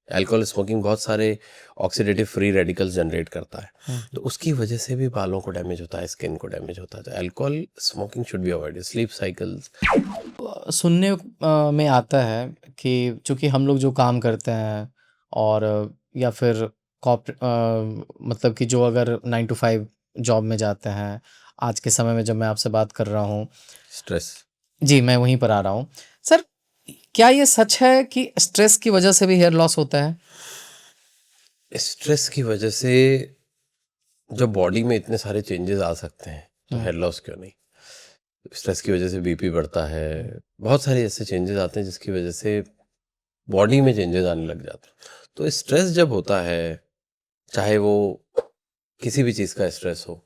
Alcohol smoking बहुत सारे oxidative free radicals generate करता है, तो उसकी वजह से भी बालों को डैमेज होता है, स्किन को डैमेज होता है। तो alcohol smoking should be avoided. Sleep cycles सुनने में आता है कि चूंकि हम लोग जो काम करते हैं और या फिर मतलब कि जो अगर 9 to 5 जॉब में जाते हैं, आज के समय में जब मैं आपसे बात कर रहा हूँ, स्ट्रेस जी मैं वहीं पर आ रहा हूँ सर, क्या ये सच है कि स्ट्रेस की वजह से भी हेयर लॉस होता है? स्ट्रेस की वजह से जब बॉडी में इतने सारे चेंजेस आ सकते हैं तो हेयर लॉस क्यों नहीं। स्ट्रेस की वजह से बीपी बढ़ता है, बहुत सारे ऐसे चेंजेस आते हैं जिसकी वजह से बॉडी में चेंजेस आने लग जाते हैं। तो स्ट्रेस जब होता है, चाहे वो किसी भी चीज़ का स्ट्रेस हो,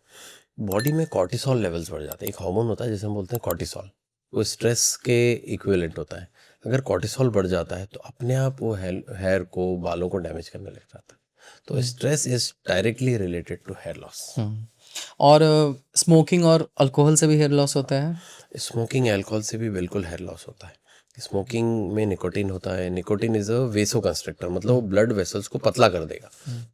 बॉडी में कॉर्टिसोल लेवल्स बढ़ जाते हैं। एक हार्मोन होता है जिसे हम बोलते हैं कॉर्टिसोल, वो स्ट्रेस के इक्विवेलेंट होता है। अगर कॉर्टिसोल बढ़ जाता है तो अपने आप वो हेयर को, बालों को डैमेज करने लग जाता है। तो stress is directly related to hair loss. और स्मोकिंग और अल्कोहल से भी हेयर लॉस होता है? स्मोकिंग अल्कोहल से भी बिल्कुल हेयर लॉस होता है। स्मोकिंग में निकोटीन होता है। निकोटीन इज अ वेसो कंस्ट्रक्टर, मतलब वो ब्लड वेसल्स को पतला कर देगा।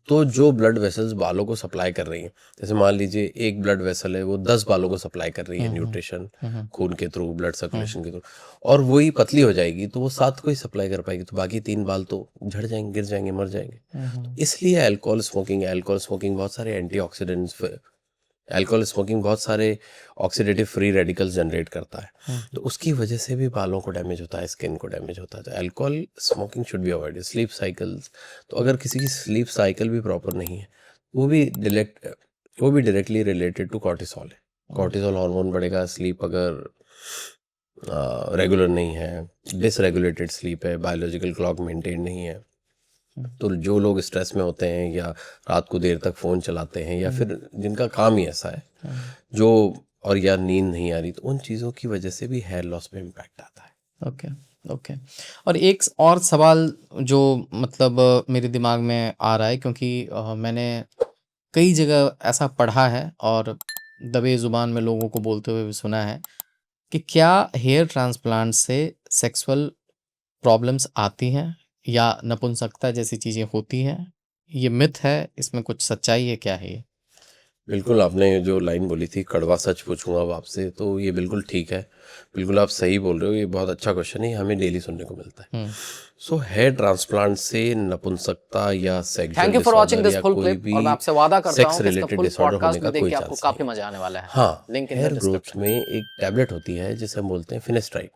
तो जो ब्लड वेसल्स बालों को सप्लाई कर रही हैं, जैसे मान लीजिए एक ब्लड वेसल है, वो 10 बालों को सप्लाई कर रही है न्यूट्रिशन, खून के थ्रू, ब्लड सर्कुलेशन के थ्रू, और वही पतली हो जाएगी तो वो 7 को ही सप्लाई कर पाएगी, तो बाकी 3 बाल तो झड़ जाएंगे, गिर जाएंगे, मर जाएंगे। तो इसलिए अल्कोहल स्मोकिंग बहुत सारे एंटीऑक्सीडेंट्स, अल्कोहल स्मोकिंग बहुत सारे ऑक्सीडेटिव फ्री रेडिकल्स जनरेट करता है, तो उसकी वजह से भी बालों को डैमेज होता है, स्किन को डैमेज होता है। तो alcohol smoking should be avoided. Sleep cycles, तो अगर किसी की स्लीप साइकिल भी प्रॉपर नहीं है, वो भी डायरेक्टली रिलेटेड टू कॉर्टिसोल है। कॉर्टिसोल हार्मोन बढ़ेगा, स्लीप अगर रेगुलर नहीं है, डिसरेगुलेटेड स्लीप है, बायोलॉजिकल क्लॉक मेंटेन नहीं है, तो जो लोग स्ट्रेस में होते हैं या रात को देर तक फ़ोन चलाते हैं या फिर जिनका काम ही ऐसा है जो, और या नींद नहीं आ रही, तो उन चीज़ों की वजह से भी हेयर लॉस पे इम्पैक्ट आता है। Okay, okay. और एक और सवाल जो मतलब मेरे दिमाग में आ रहा है, क्योंकि मैंने कई जगह ऐसा पढ़ा है और दबे ज़ुबान में लोगों को बोलते हुए भी सुना है कि क्या हेयर ट्रांसप्लांट से सेक्सुअल प्रॉब्लम्स आती हैं या नपुंसकता जैसी चीज़ें होती हैं? ये मिथ है, इसमें कुछ सच्चाई है, क्या है ये? बिल्कुल, आपने जो लाइन बोली थी, कड़वा सच पूछूंगा अब आपसे, तो ये बिल्कुल ठीक है, बिल्कुल आप सही बोल रहे हो। ये बहुत अच्छा क्वेश्चन है, ये हमें डेली सुनने को मिलता है। सो हेयर ट्रांसप्लांट से नपुंसकता या sexual thank you for watching disorder this या फुल कोई क्लिप, भी और मैं आपसे वादा करता सेक्स हूँ कि इसका रिलेटेड फुल डिसऑर्डर होने पॉडकास्ट का भी देख कोई के आपको चांस नहीं काफ़ी है। मजा आने वाला है। हाँ, link in the hair growth description. में एक टैबलेट होती है जिसे हम बोलते हैं फिनेस्ट्राइड,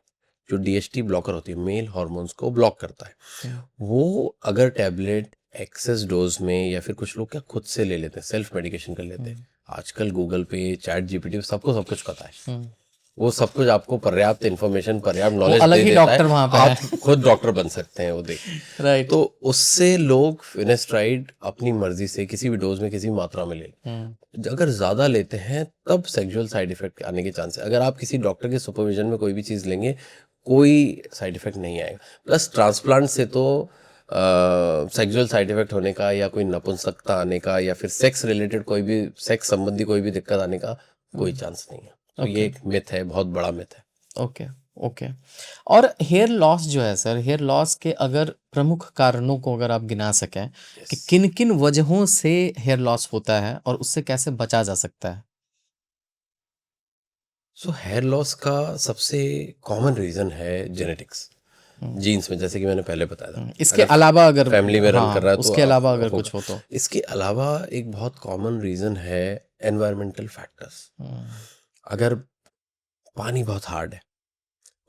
जो डीएचटी ब्लॉकर होती है, मेल हार्मोन्स को ब्लॉक करता है। वो अगर टैबलेट एक्सेस डोज में, या फिर कुछ लोग क्या खुद से ले लेते हैं, सेल्फ मेडिकेशन कर लेते हैं। आजकल गूगल पे, चैट जीपीटी, सबको सब कुछ पता है, वो सब कुछ आपको पर्याप्त इन्फॉर्मेशन, पर्याप्त वो नॉलेज अलग दे ही देता है। डॉक्टर वहाँ पे आप है। खुद डॉक्टर बन सकते हैं वो देख। राइट। तो उससे लोग फिनेस्ट्राइड अपनी मर्जी से किसी भी डोज में, किसी मात्रा में ले लें। अगर ज़्यादा लेते हैं तब सेक्सुअल साइड इफेक्ट आने के चांस है। अगर आप किसी डॉक्टर के सुपरविजन में कोई भी चीज़ लेंगे, कोई साइड इफेक्ट नहीं आएगा। प्लस ट्रांसप्लांट से तो सेक्सुअल साइड इफेक्ट होने का, या कोई नपुंसकता आने का, या फिर सेक्स रिलेटेड कोई भी, सेक्स संबंधी कोई भी दिक्कत आने का कोई चांस नहीं है। तो ये एक मिथ है, बहुत बड़ा मिथ है। Okay, okay. और हेयर लॉस जो है सर, हेयर लॉस के अगर प्रमुख कारणों को अगर आप गिना सकें कि किन किन वजहों से हेयर लॉस होता है और उससे कैसे बचा जा सकता है? सो हेयर लॉस का सबसे कॉमन रीज़न है जेनेटिक्स, जीन्स में, जैसे कि मैंने पहले बताया था। इसके अगर अलावा अगर, फैमिली में रन कर हाँ, रहा है तो उसके अलावा अगर होगा। कुछ हो तो? इसके अलावा एक बहुत कॉमन रीज़न है एनवायरमेंटल फैक्टर्स। अगर पानी बहुत हार्ड है,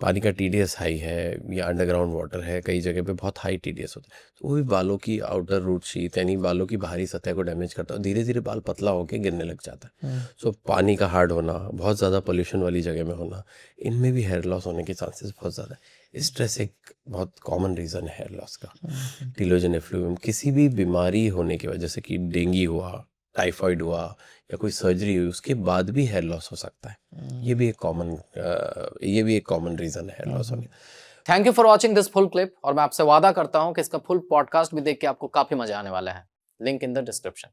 पानी का टीडीएस हाई है, या अंडरग्राउंड वाटर है, कई जगह पे बहुत हाई टीडीएस होता है, तो वो भी बालों की आउटर रूट शीट, यानी बालों की बाहरी सतह को डैमेज करता है, धीरे धीरे बाल पतला होकर गिरने लग जाता है। सो पानी का हार्ड होना, बहुत ज़्यादा पोल्यूशन वाली जगह में होना, इनमें भी हेयर लॉस होने के चांसेस बहुत ज़्यादा है। स्ट्रेस एक बहुत कॉमन रीज़न है हेयर लॉस का। टीलोजन एफ्लूएंम, किसी भी बीमारी होने की वजह से, कि डेंगू हुआ, टाइफाइड हुआ, या कोई सर्जरी हुई, उसके बाद भी हेयर लॉस हो सकता है। ये भी एक कॉमन रीज़न है हेयर लॉस होने का। Thank you for watching this full clip, और मैं आपसे वादा करता हूं कि इसका फुल पॉडकास्ट भी देख के आपको काफी मजा आने वाला है। Link in the description.